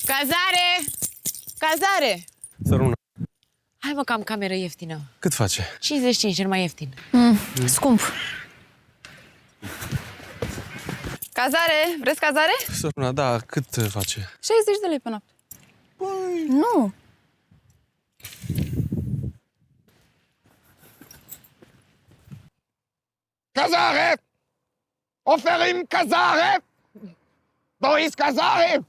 Cazare! Cazare! Sărună. Hai mă, că am cameră ieftină. Cât face? 55, cel mai ieftin. Scump. Cazare? Vreți cazare? Săruna, da, cât face? 60 de lei pe noapte. Nu. Cazare! Oferim cazare? Doriți cazare?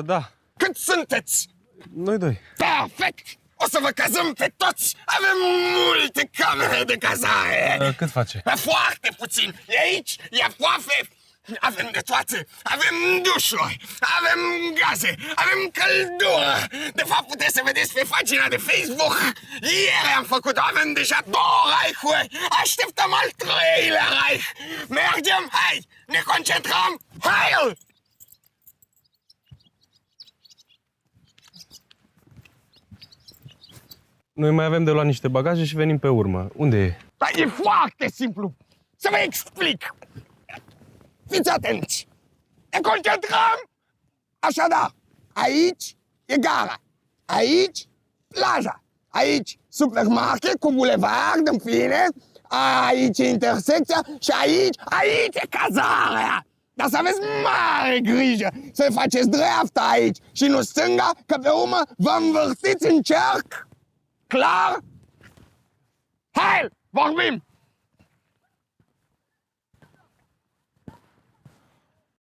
Da, Cât sunteți? noi doi. Perfect! O să vă cazăm pe toți! Avem multe camere de cazare! Cât face? Foarte puțin! E aici, e aproape! Avem de toate! Avem dușuri! Avem gaze! Avem căldură! De fapt, puteți să vedeți pe pagina de Facebook! Ieri am făcut-o! Avem deja 2 raihuri! Așteptăm al 3-lea raih! Mergem? Hai! Ne concentrăm? Hai! Noi mai avem de luat niște bagaje și venim pe urmă. Unde e? Dar e foarte simplu! Să vă explic! Fiți atenți! Ne concentrăm! Așadar, aici e gara, aici plaja, aici supermarket cu bulevard, în fine, aici e intersecția și aici e cazarea! Dar să aveți mare grijă să faceți dreapta aici și nu stânga, că pe urmă vă învârtiți în cerc! Clar? Hai, vorbim!